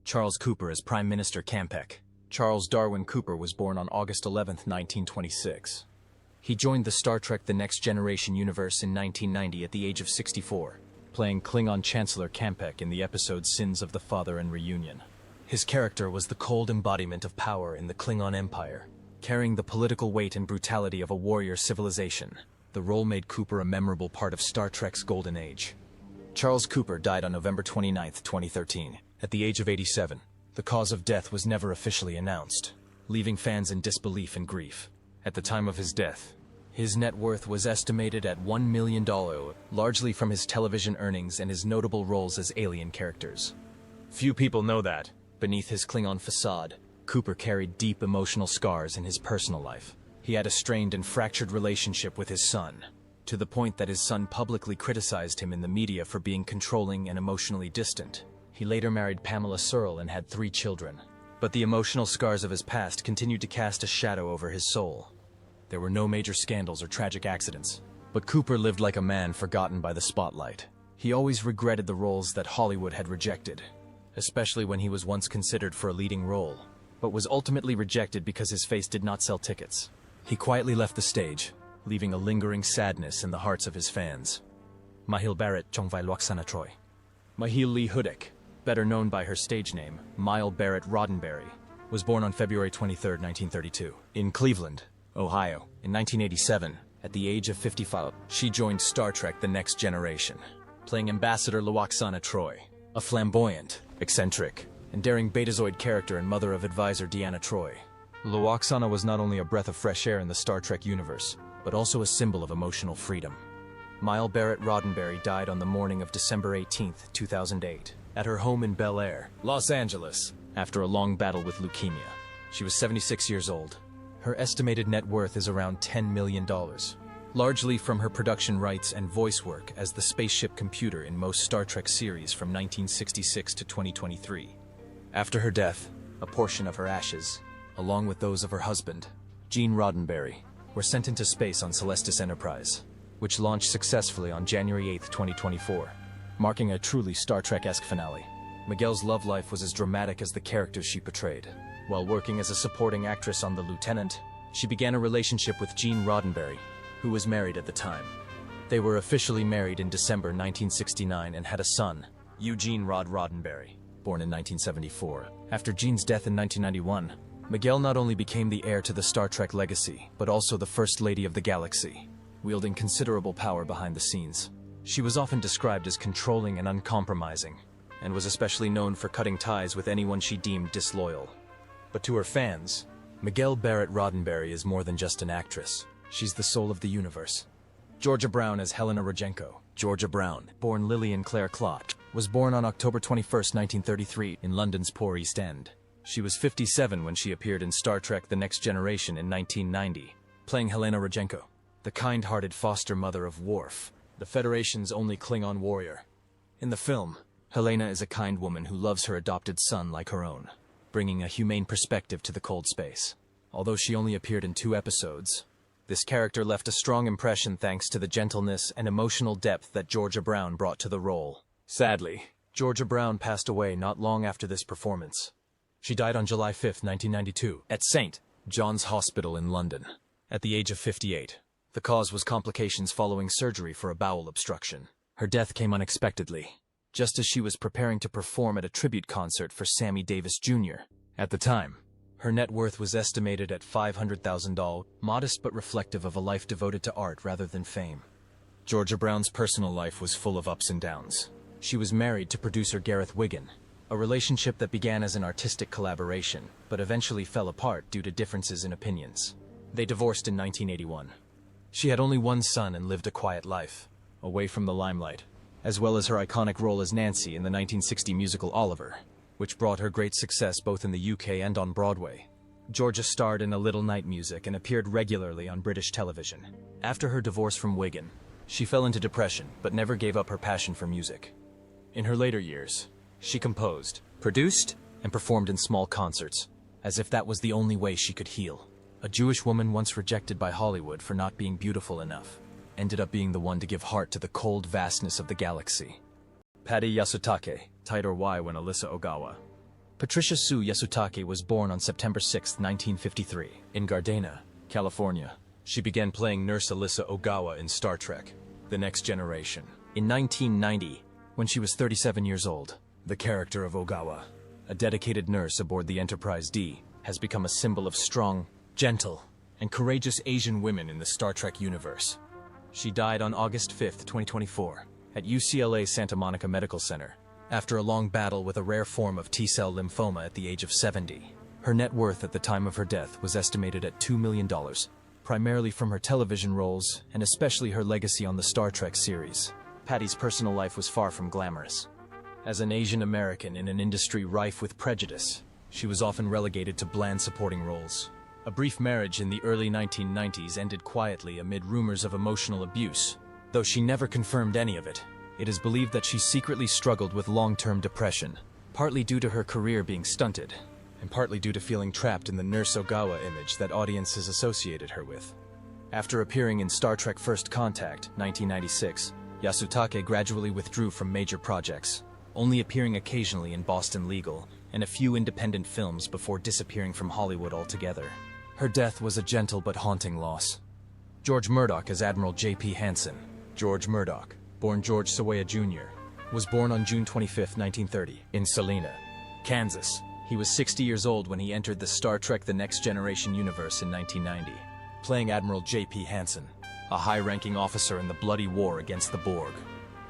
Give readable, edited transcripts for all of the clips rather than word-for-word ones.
Charles Cooper as Prime Minister Campek. Charles Darwin Cooper was born on August 11, 1926. He joined the Star Trek The Next Generation universe in 1990 at the age of 64, playing Klingon Chancellor Campek in the episode Sins of the Father and Reunion. His character was the cold embodiment of power in the Klingon Empire, carrying the political weight and brutality of a warrior civilization. The role made Cooper a memorable part of Star Trek's golden age. Charles Cooper died on November 29, 2013, at the age of 87. The cause of death was never officially announced, leaving fans in disbelief and grief. At the time of his death, his net worth was estimated at $1 million, largely from his television earnings and his notable roles as alien characters. Few people know that, beneath his Klingon facade, Cooper carried deep emotional scars in his personal life. He had a strained and fractured relationship with his son, to the point that his son publicly criticized him in the media for being controlling and emotionally distant. He later married Pamela Searle and had 3 children. But the emotional scars of his past continued to cast a shadow over his soul. There were no major scandals or tragic accidents, but Cooper lived like a man forgotten by the spotlight. He always regretted the roles that Hollywood had rejected, especially when he was once considered for a leading role, but was ultimately rejected because his face did not sell tickets. He quietly left the stage, leaving a lingering sadness in the hearts of his fans. Majel Barrett-Roddenberry. Majel Lee Hudick, better known by her stage name, Majel Barrett-Roddenberry, was born on February 23, 1932, in Cleveland, Ohio. In 1987, at the age of 55, she joined Star Trek The Next Generation, playing Ambassador Lwaxana Troi, a flamboyant, eccentric, and daring Betazoid character and mother of advisor Deanna Troi. Lwaxana was not only a breath of fresh air in the Star Trek universe, but also a symbol of emotional freedom. Majel Barrett-Roddenberry died on the morning of December 18, 2008, at her home in Bel Air, Los Angeles, after a long battle with leukemia. She was 76 years old. Her estimated net worth is around $10 million, largely from her production rights and voice work as the spaceship computer in most Star Trek series from 1966 to 2023. After her death, a portion of her ashes, along with those of her husband, Gene Roddenberry, were sent into space on USS Enterprise, which launched successfully on January 8, 2024, marking a truly Star Trek-esque finale. Miguel's love life was as dramatic as the characters she portrayed. While working as a supporting actress on The Lieutenant, she began a relationship with Gene Roddenberry, who was married at the time. They were officially married in December 1969 and had a son, Eugene Roddenberry, born in 1974. After Gene's death in 1991, Miguel not only became the heir to the Star Trek legacy, but also the First Lady of the Galaxy, wielding considerable power behind the scenes. She was often described as controlling and uncompromising, and was especially known for cutting ties with anyone she deemed disloyal. But to her fans, Majel Barrett-Roddenberry is more than just an actress. She's the soul of the universe. Georgia Brown as Helena Rodjenko. Georgia Brown, born Lillian Claire Clott, was born on October 21, 1933, in London's Poor East End. She was 57 when she appeared in Star Trek The Next Generation in 1990, playing Helena Rodjenko, the kind-hearted foster mother of Worf, the Federation's only Klingon warrior. In the film, Helena is a kind woman who loves her adopted son like her own, bringing a humane perspective to the cold space. Although she only appeared in 2 episodes, this character left a strong impression thanks to the gentleness and emotional depth that Georgia Brown brought to the role. Sadly, Georgia Brown passed away not long after this performance. She died on July 5, 1992, at St. John's Hospital in London, at the age of 58. The cause was complications following surgery for a bowel obstruction. Her death came unexpectedly, just as she was preparing to perform at a tribute concert for Sammy Davis Jr. At the time, her net worth was estimated at $500,000, modest but reflective of a life devoted to art rather than fame. Georgia Brown's personal life was full of ups and downs. She was married to producer Gareth Wiggin, a relationship that began as an artistic collaboration, but eventually fell apart due to differences in opinions. They divorced in 1981. She had only 1 son and lived a quiet life, away from the limelight, as well as her iconic role as Nancy in the 1960 musical Oliver, which brought her great success both in the UK and on Broadway. Georgia starred in A Little Night Music and appeared regularly on British television. After her divorce from Wiggin, she fell into depression but never gave up her passion for music. In her later years, she composed, produced, and performed in small concerts, as if that was the only way she could heal. A Jewish woman once rejected by Hollywood for not being beautiful enough, ended up being the one to give heart to the cold vastness of the galaxy. Patty Yasutake, tighter Y when Alyssa Ogawa. Patricia Sue Yasutake was born on September 6, 1953, in Gardena, California. She began playing Nurse Alyssa Ogawa in Star Trek: The Next Generation in 1990, when she was 37 years old. The character of Ogawa, a dedicated nurse aboard the Enterprise D, has become a symbol of strong, gentle, and courageous Asian women in the Star Trek universe. She died on August 5, 2024, at UCLA Santa Monica Medical Center, after a long battle with a rare form of T-cell lymphoma at the age of 70. Her net worth at the time of her death was estimated at $2 million, primarily from her television roles and especially her legacy on the Star Trek series. Patty's personal life was far from glamorous. As an Asian American in an industry rife with prejudice, she was often relegated to bland supporting roles. A brief marriage in the early 1990s ended quietly amid rumors of emotional abuse. Though she never confirmed any of it, it is believed that she secretly struggled with long-term depression, partly due to her career being stunted, and partly due to feeling trapped in the Nurse Ogawa image that audiences associated her with. After appearing in Star Trek First Contact, 1996, Yasutake gradually withdrew from major projects, only appearing occasionally in Boston Legal and a few independent films before disappearing from Hollywood altogether. Her death was a gentle but haunting loss. George Murdoch as Admiral J.P. Hansen. George Murdoch, born George Sawaya Jr., was born on June 25, 1930, in Salina, Kansas. He was 60 years old when he entered the Star Trek The Next Generation universe in 1990, playing Admiral J.P. Hansen, a high-ranking officer in the bloody war against the Borg.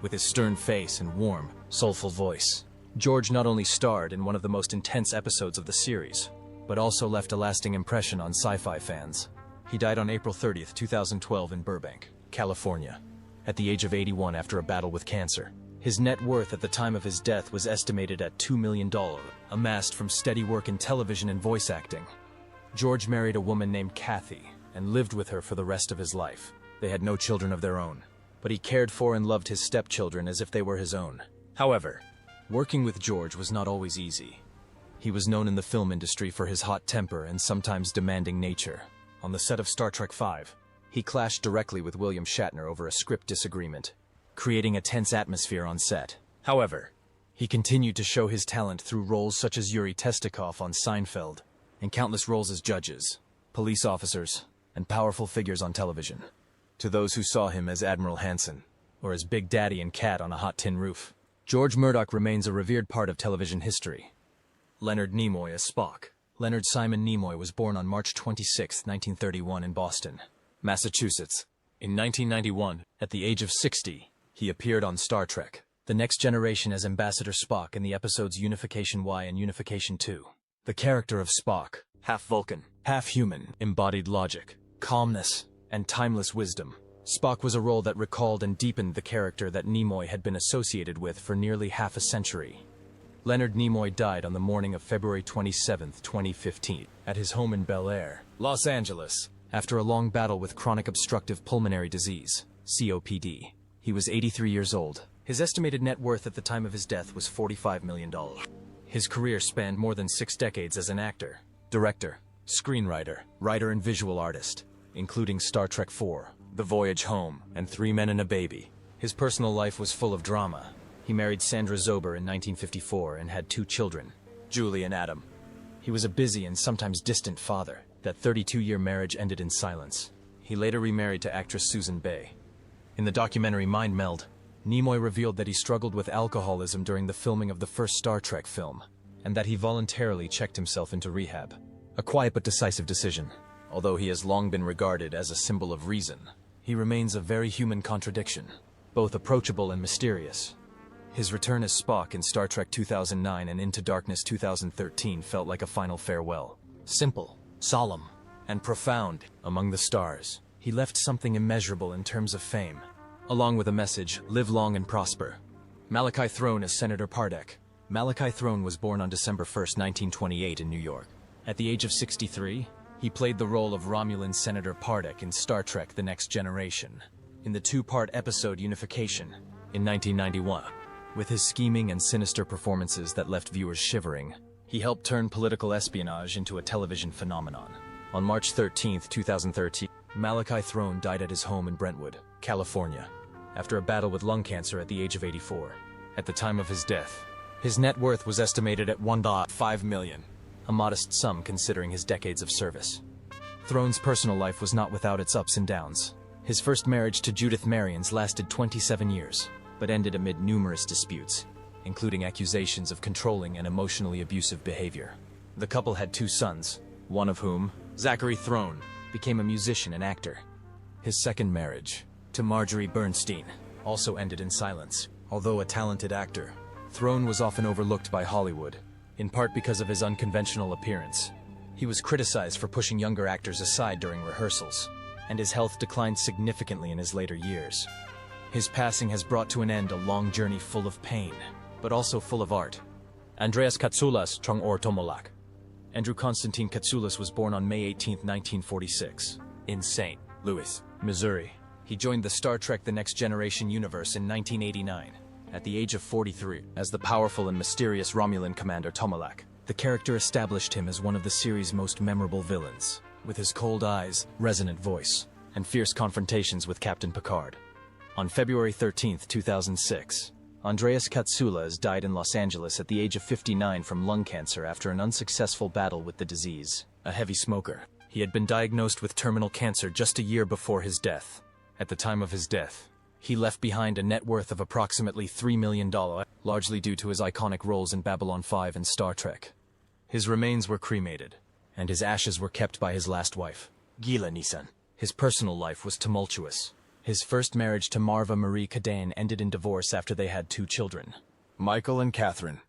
With his stern face and warm, soulful voice, George not only starred in one of the most intense episodes of the series, but also left a lasting impression on sci-fi fans. He died on April 30, 2012 in Burbank, California, at the age of 81 after a battle with cancer. His net worth at the time of his death was estimated at $2 million, amassed from steady work in television and voice acting. George married a woman named Kathy and lived with her for the rest of his life. They had no children of their own, but he cared for and loved his stepchildren as if they were his own. However, working with George was not always easy. He was known in the film industry for his hot temper and sometimes demanding nature. On the set of Star Trek V, he clashed directly with William Shatner over a script disagreement, creating a tense atmosphere on set. However, he continued to show his talent through roles such as Yuri Testikov on Seinfeld, and countless roles as judges, police officers, and powerful figures on television. To those who saw him as Admiral Hansen, or as Big Daddy and Cat on a hot tin roof, George Murdoch remains a revered part of television history. Leonard Nimoy as Spock. Leonard Simon Nimoy was born on March 26, 1931 in Boston, Massachusetts. In 1991, at the age of 60, he appeared on Star Trek: The Next Generation as Ambassador Spock in the episodes Unification Y and Unification 2. The character of Spock, half Vulcan, half human, embodied logic, calmness, and timeless wisdom. Spock was a role that recalled and deepened the character that Nimoy had been associated with for nearly half a century. Leonard Nimoy died on the morning of February 27, 2015, at his home in Bel Air, Los Angeles, after a long battle with chronic obstructive pulmonary disease, COPD. He was 83 years old. His estimated net worth at the time of his death was $45 million. His career spanned more than 6 decades as an actor, director, screenwriter, writer, and visual artist, including Star Trek IV, The Voyage Home, and 3 Men and a Baby. His personal life was full of drama. He married Sandra Zober in 1954 and had 2 children, Julie and Adam. He was a busy and sometimes distant father. That 32-year marriage ended in silence. He later remarried to actress Susan Bay. In the documentary Mind Meld, Nimoy revealed that he struggled with alcoholism during the filming of the first Star Trek film, and that he voluntarily checked himself into rehab. A quiet but decisive decision. Although he has long been regarded as a symbol of reason, he remains a very human contradiction, both approachable and mysterious. His return as Spock in Star Trek 2009 and Into Darkness 2013 felt like a final farewell. Simple, solemn, and profound. Among the stars, he left something immeasurable in terms of fame, along with a message: live long and prosper. Malachi Throne as Senator Pardek. Malachi Throne was born on December 1, 1928 in New York. At the age of 63, he played the role of Romulan Senator Pardek in Star Trek: The Next Generation, in the 2-part episode Unification, in 1991. With his scheming and sinister performances that left viewers shivering, he helped turn political espionage into a television phenomenon. On March 13, 2013, Malachi Throne died at his home in Brentwood, California, after a battle with lung cancer at the age of 84. At the time of his death, His net worth was estimated at $1.5 million, a modest sum considering his decades of service. Throne's personal life was not without its ups and downs. His first marriage to Judith Marions lasted 27 years, but ended amid numerous disputes, including accusations of controlling and emotionally abusive behavior. The couple had 2 sons, one of whom, Zachary Throne, became a musician and actor. His second marriage, to Marjorie Bernstein, also ended in silence. Although a talented actor, Throne was often overlooked by Hollywood, in part because of his unconventional appearance. He was criticized for pushing younger actors aside during rehearsals, and his health declined significantly in his later years. His passing has brought to an end a long journey full of pain, but also full of art. Andreas Katsulas Chung Or Tomolak. Andrew Constantine Katsulas was born on May 18, 1946, in St. Louis, Missouri. He joined the Star Trek The Next Generation universe in 1989, at the age of 43, as the powerful and mysterious Romulan commander Tomolak. The character established him as one of the series' most memorable villains, with his cold eyes, resonant voice, and fierce confrontations with Captain Picard. On February 13, 2006, Andreas Katsulas died in Los Angeles at the age of 59 from lung cancer after an unsuccessful battle with the disease. A heavy smoker, he had been diagnosed with terminal cancer just a year before his death. At the time of his death, he left behind a net worth of approximately $3 million, largely due to his iconic roles in Babylon 5 and Star Trek. His remains were cremated, and his ashes were kept by his last wife, Gila Nisan. His personal life was tumultuous. His first marriage to Marva Marie Cadane ended in divorce after they had 2 children, Michael and Catherine.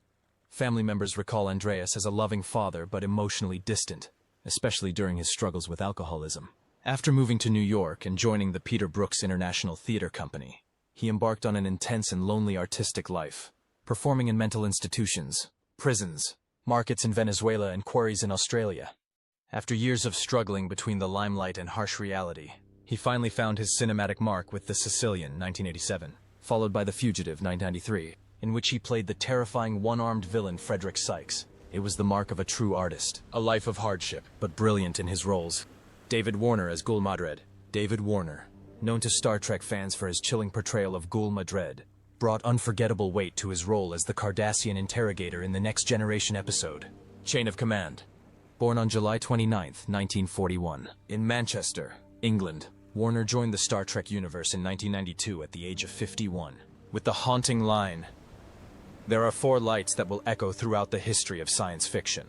Family members recall Andreas as a loving father but emotionally distant, especially during his struggles with alcoholism. After moving to New York and joining the Peter Brooks International Theater Company, he embarked on an intense and lonely artistic life, performing in mental institutions, prisons, markets in Venezuela and quarries in Australia. After years of struggling between the limelight and harsh reality, he finally found his cinematic mark with The Sicilian, 1987, followed by The Fugitive, 1993, in which he played the terrifying one-armed villain Frederick Sykes. It was the mark of a true artist, a life of hardship, but brilliant in his roles. David Warner as Gul Madred. David Warner, known to Star Trek fans for his chilling portrayal of Gul Madred, brought unforgettable weight to his role as the Cardassian interrogator in the Next Generation episode, Chain of Command. Born on July 29, 1941, in Manchester, England, Warner joined the Star Trek universe in 1992 at the age of 51, with the haunting line, "There are 4 lights that will echo throughout the history of science fiction."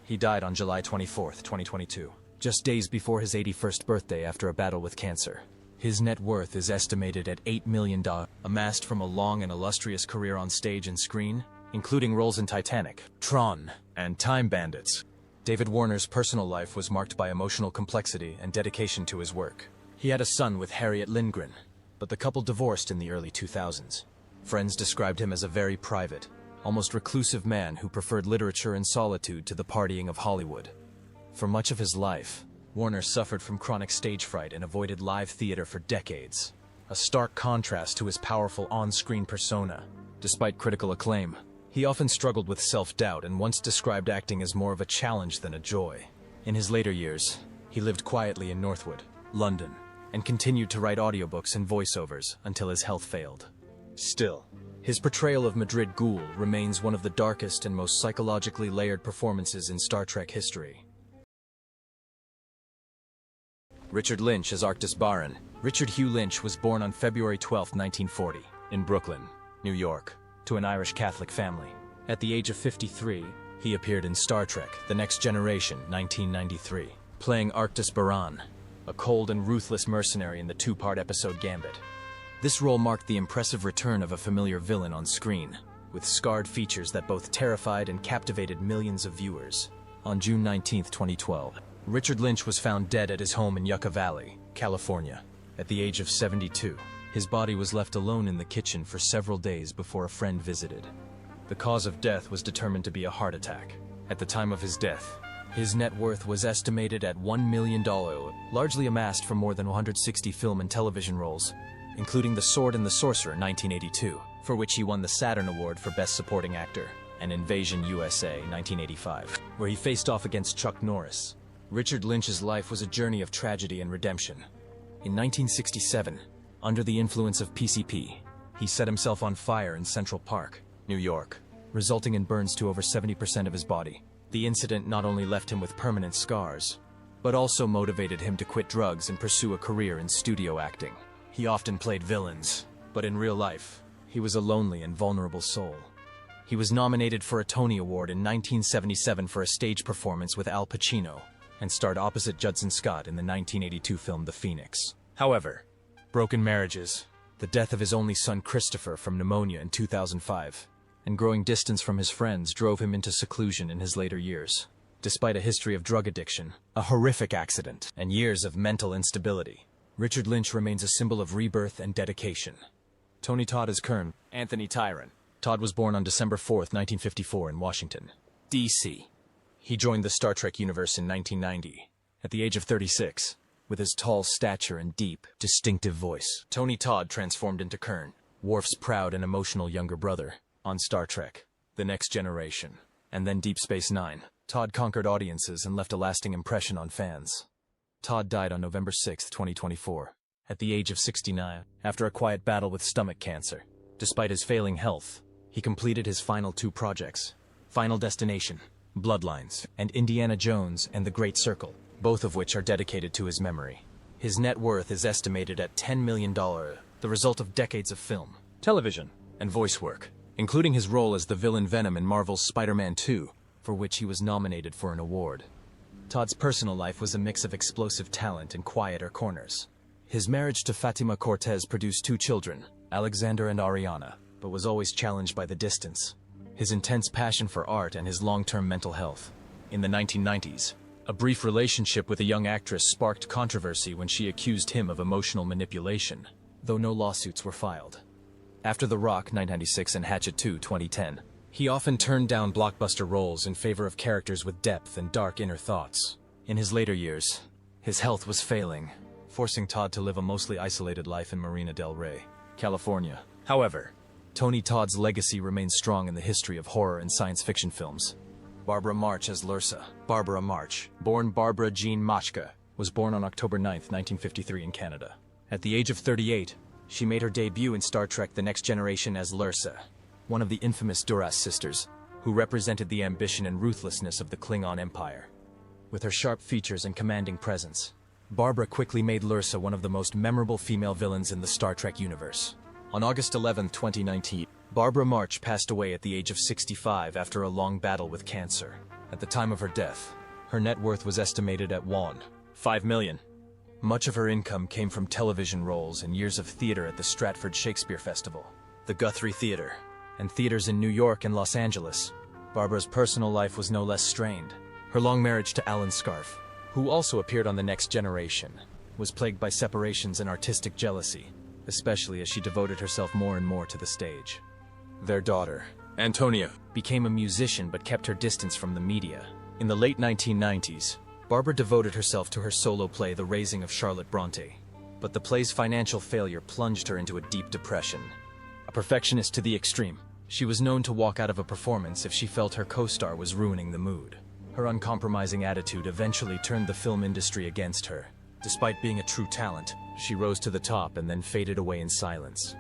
He died on July 24, 2022, just days before his 81st birthday after a battle with cancer. His net worth is estimated at $8 million, amassed from a long and illustrious career on stage and screen, including roles in Titanic, Tron, and Time Bandits. David Warner's personal life was marked by emotional complexity and dedication to his work. He had a son with Harriet Lindgren, but the couple divorced in the early 2000s. Friends described him as a very private, almost reclusive man who preferred literature and solitude to the partying of Hollywood. For much of his life, Warner suffered from chronic stage fright and avoided live theater for decades, a stark contrast to his powerful on-screen persona. Despite critical acclaim, he often struggled with self-doubt and once described acting as more of a challenge than a joy. In his later years, he lived quietly in Northwood, London, and continued to write audiobooks and voiceovers until his health failed. Still, his portrayal of Madrid Ghoul remains one of the darkest and most psychologically layered performances in Star Trek history. Richard Lynch as Arctis Baran. Richard Hugh Lynch was born on February 12, 1940, in Brooklyn, New York, to an Irish Catholic family. At the age of 53, he appeared in Star Trek The Next Generation, 1993, playing Arctis Baran, a cold and ruthless mercenary in the 2-part episode Gambit. This role marked the impressive return of a familiar villain on screen, with scarred features that both terrified and captivated millions of viewers. On June 19, 2012, Richard Lynch was found dead at his home in Yucca Valley, California. At the age of 72, his body was left alone in the kitchen for several days before a friend visited. The cause of death was determined to be a heart attack. At the time of his death, his net worth was estimated at $1 million, largely amassed from more than 160 film and television roles, including The Sword and the Sorcerer, 1982, for which he won the Saturn Award for Best Supporting Actor, and Invasion USA, 1985, where he faced off against Chuck Norris. Richard Lynch's life was a journey of tragedy and redemption. In 1967, under the influence of PCP, he set himself on fire in Central Park, New York. resulting in burns to over 70% of his body. The incident not only left him with permanent scars, but also motivated him to quit drugs and pursue a career in studio acting. He often played villains, but in real life, he was a lonely and vulnerable soul. He was nominated for a Tony Award in 1977 for a stage performance with Al Pacino, and starred opposite Judson Scott in the 1982 film The Phoenix. However, broken marriages, the death of his only son Christopher from pneumonia in 2005, and growing distance from his friends drove him into seclusion in his later years. Despite a history of drug addiction, a horrific accident, and years of mental instability, Richard Lynch remains a symbol of rebirth and dedication. Tony Todd is Kern. Anthony Tyron. Todd was born on December 4, 1954 in Washington, D.C. He joined the Star Trek universe in 1990, at the age of 36, with his tall stature and deep, distinctive voice. Tony Todd transformed into Kern, Worf's proud and emotional younger brother, on Star Trek, The Next Generation, and then Deep Space Nine. Todd conquered audiences and left a lasting impression on fans. Todd died on November 6, 2024, at the age of 69, after a quiet battle with stomach cancer. Despite his failing health, he completed his final 2 projects, Final Destination, Bloodlines, and Indiana Jones and the Great Circle, both of which are dedicated to his memory. His net worth is estimated at $10 million, the result of decades of film, television, and voice work, including his role as the villain Venom in Marvel's Spider-Man 2, for which he was nominated for an award. Todd's personal life was a mix of explosive talent and quieter corners. His marriage to Fatima Cortez produced 2 children, Alexander and Ariana, but was always challenged by the distance, his intense passion for art and his long-term mental health. In the 1990s, a brief relationship with a young actress sparked controversy when she accused him of emotional manipulation, though no lawsuits were filed. After The Rock 1996 and Hatchet 2 2010, he often turned down blockbuster roles in favor of characters with depth and dark inner thoughts. In his later years, his health was failing, forcing Todd to live a mostly isolated life in Marina del Rey, California. However, Tony Todd's legacy remains strong in the history of horror and science fiction films. Barbara March as Lursa. Barbara March, born Barbara Jean Machka, was born on October 9, 1953 in Canada. At the age of 38, she made her debut in Star Trek The Next Generation as Lursa, one of the infamous Duras sisters, who represented the ambition and ruthlessness of the Klingon Empire. With her sharp features and commanding presence, Barbara quickly made Lursa one of the most memorable female villains in the Star Trek universe. On August 11, 2019, Barbara March passed away at the age of 65 after a long battle with cancer. At the time of her death, her net worth was estimated at $5 million. Much of her income came from television roles and years of theater at the Stratford Shakespeare Festival, the Guthrie Theater, and theaters in New York and Los Angeles. Barbara's personal life was no less strained. Her long marriage to Alan Scarf, who also appeared on The Next Generation, was plagued by separations and artistic jealousy, especially as she devoted herself more and more to the stage. Their daughter, Antonia, became a musician but kept her distance from the media. In the late 1990s, Barbara devoted herself to her solo play The Raising of Charlotte Bronte, but the play's financial failure plunged her into a deep depression. A perfectionist to the extreme, she was known to walk out of a performance if she felt her co-star was ruining the mood. Her uncompromising attitude eventually turned the film industry against her. Despite being a true talent, she rose to the top and then faded away in silence.